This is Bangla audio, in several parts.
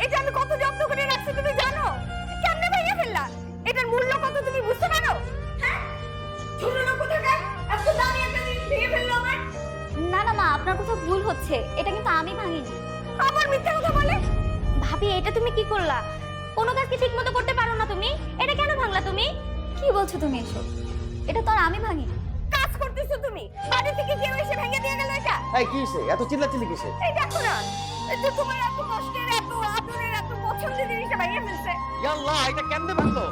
এটা আমি কত যত্ন করে রাখছি তুমি জানো? কেমনে ভেঙে ফেললা? এটার মূল্য কত তুমি বুঝতে পারো? হ্যাঁ, ছোট লোক কোথাকার এত দামি একটা জিনিস ভেঙে ফেললো আমার। না না মা, আপনার কোথাও ভুল হচ্ছে, এটা কিন্তু আমি ভাঙিনি। আবার মিথ্যা কথা বলে? ভাবি এটা তুমি কি করলা? কোনো কাজ কি ঠিকমতো করতে পারো না তুমি? এটা কেন ভাঙলা তুমি? কি বলছো তুমি এসব? এটা তো আর আমি ভাঙিনি। কাজ করতেছো তুমি, বাড়ি থেকে কেউ এসে ভেঙে দিয়ে গেল এটা? এই কি হইছে? এত চিল্লাচিল্লি কিসে? এই দেখো না, এটা তোমার এত কষ্টের, এত আদরের, এত পছন্দের জিনিসটা ভেঙে ফেলছে। ইয়া আল্লাহ, এটা কেমনে ভাঙলো?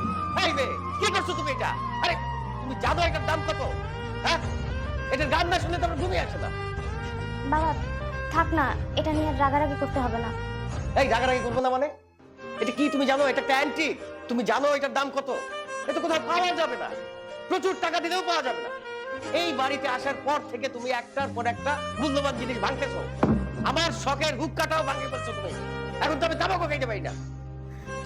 এই বে, কি করছো তুমি এটা? আরে তুমি জানো এটার দাম কত? হ্যাঁ, এটার গান না শুনলে তো আমরা ঘুমিয়ে আসে না। বাবা থাক না, এটা নিয়ে রাগারাগি করতে হবে না। এই রাগারাগি করবো না মানে? এটা কি তুমি জানো? এটা একটা অ্যান্টিক। তুমি জানো এটার দাম কত? এটা কোথাও পাওয়া যাবে না, প্রচুর টাকা দিলেও পাওয়া যাবে না। এই বাড়িতে আসার পর থেকে তুমি একটার পর একটা মূল্যবান জিনিস ভাঙতেছো। আমার শখের হুক্কাটাও ভাঙিয়ে ফেলছো তুমি। এখন তো আমি তামাকও খাইতে পারি না।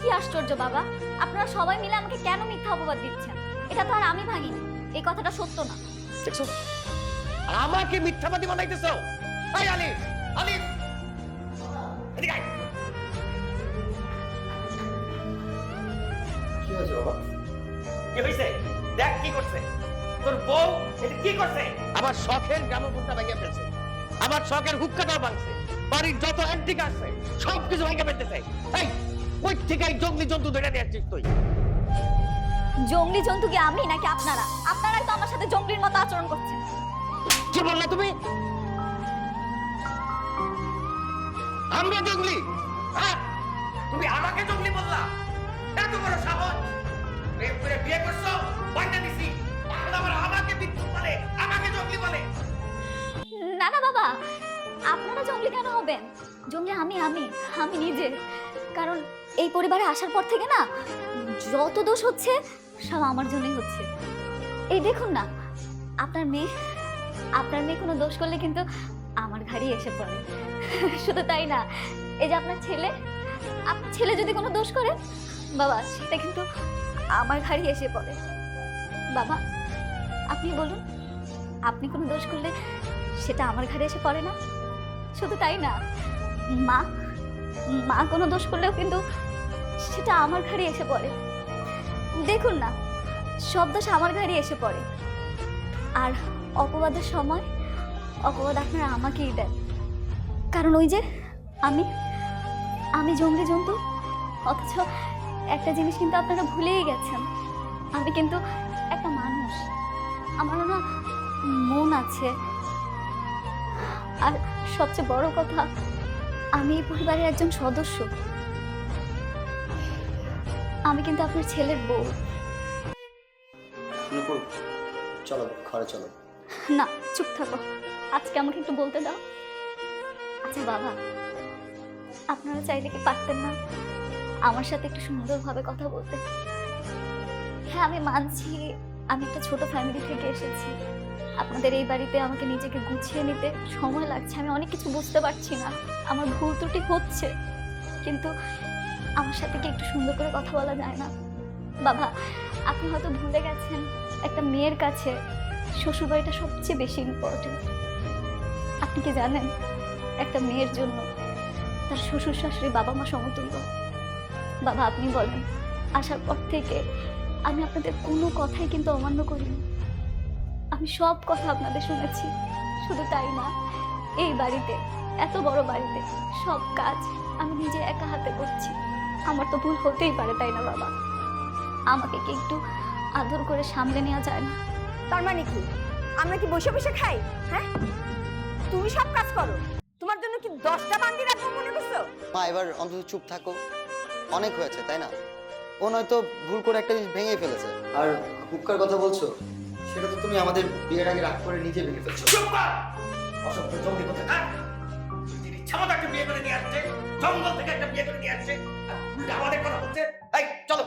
কি আশ্চর্য বাবা, আপনারা সবাই মিলে আমাকে কেন মিথ্যা অপবাদ দিচ্ছেন? এটা তো আর আমি ভাঙিনি, এই কথাটা সত্য না। দেখছো, আমাকে মিথ্যাবাদী বানাইতেছো। এই আলিফ, আলিফ এদিকে আয়। কি হয়েছে বাবা? কি হইছে? দেখ কি করছে তোর বউ। এটা কি করছে? আমার শখের গ্রামোফোনটা ভেঙে ফেলছে, আমার শখের হুক্কাটাও ভাঙছে, বাড়ির যত অ্যান্টিক আছে সবকিছু ভেঙে ফেলতেছে। এই কই থেকে এই জঙ্গলি জন্তু ধরে নিয়ে আসছিস তুই? জঙ্গলি জন্তু কি আমি নাকি আপনারা? আপনারাই তো আমার সাথে জঙ্গলির মতো আচরণ করছেন। কি বললা তুমি? আমরা জঙ্গলি? হ্যাঁ, তুমি আমাকে জঙ্গলি বললা? এত বড় সাহস! প্রেম করে বিয়ে করছো, বাইরে দিছি, এখন আবার আমাকে বিদ্যুৎ বলে, আমাকে জঙ্গলি বলে। না না বাবা, আপনারা জঙ্গলি কেন হবেন? জঙ্গলি আমি আমি আমি নিজে। কারণ এই পরিবারে আসার পর থেকে না যত দোষ হচ্ছে সব আমার জন্যই হচ্ছে। এই দেখুন না, আপনার মেয়ে কোনো দোষ করলে কিন্তু আমার ঘাড়ি এসে পড়ে। শুধু তাই না, এই যে আপনার ছেলে যদি কোনো দোষ করে বাবা, সেটা কিন্তু আমার ঘাড়ি এসে পড়ে। বাবা আপনি বলুন, আপনি কোনো দোষ করলে সেটা আমার ঘাড়ে এসে পড়ে না? শুধু তাই না, মা কোনো দোষ করলেও কিন্তু সেটা আমার ঘাড়ে এসে পড়ে। দেখুন না, সব দোষ আমার ঘাড়ে এসে পড়ে। আর অপবাদের সময় অপবাদ আপনারা আমাকেই দেন। কারণ ওই যে আমি জঙ্গলি জন্তু, অথচ একটা জিনিস কিন্তু আপনারা ভুলেই গেছেন, আমি কিন্তু একটা মানুষ। আমারও না মন আছে। আর সবচেয়ে বড় কথা, আমি এই পরিবারের একজন সদস্য। আমি কিন্তু আপনার ছেলের বউ। নুপুর, চলো ঘরে চলো। না, চুপ থাকো, আজকে আমাকে একটু বলতে দাও। আচ্ছা বাবা, আপনারা চাইলে কি পারতেন না আমার সাথে একটু সুন্দরভাবে কথা বলতে? হ্যাঁ আমি মানছি, আমি একটা ছোট ফ্যামিলি থেকে এসেছি। আপনাদের এই বাড়িতে আমাকে নিজেকে গুছিয়ে নিতে সময় লাগছে, আমি অনেক কিছু বুঝতে পারছি না, আমার ভুল ত্রুটি হচ্ছে। কিন্তু আমার সাথে কি একটু সুন্দর করে কথা বলা যায় না? বাবা আপনি হয়তো ভুলে গেছেন, একটা মেয়ের কাছে শ্বশুরবাড়িটা সবচেয়ে বেশি ইম্পর্টেন্ট। আপনি কি জানেন, একটা মেয়ের জন্য তার শ্বশুর শাশুড়ি বাবা মা সমতুল্য। বাবা আপনি বলেন, আসার পর থেকে আমি আপনাদের কোনো কথাই কিন্তু অমান্য করিনি। আমি সব কথা আপনাদের শুনেছি। শুধু তাই না, এই বাড়িতে, এত বড় বাড়িতে সব কাজ আমি নিজে একা হাতে করছি। আমার তো ভুল হতেই পারে, তাই না বাবা? আমাকে কি একটু আদর করে সামলে নেওয়া যায় না? তার মানে কি আমরা কি বসে বসে খাই? হ্যাঁ, তুমি সব কাজ করো, তোমার জন্য কি 10টা বান্দি রাখবো মনে করছো? মা এবার অন্তত চুপ থাকো, অনেক হয়েছে তাই না? ও নয়তো ভুল করে একটা জিনিস ভেঙেই ফেলেছে। আর হুক্কার কথা বলছো, সেটা তো তুমি আমাদের বিয়ের আগে রাগ করে নিজে ভেঙে ফেলছো। চুপ কর! অসভ্য জঙ্গলি কোথাকার! যিনি ইচ্ছামতো একটা বিয়ে করে নিয়ে আসছে, জঙ্গল থেকে একটা বিয়ে করে নিয়ে আসছে, আর উল্টা আমাদের কথা বলছে। এই চলো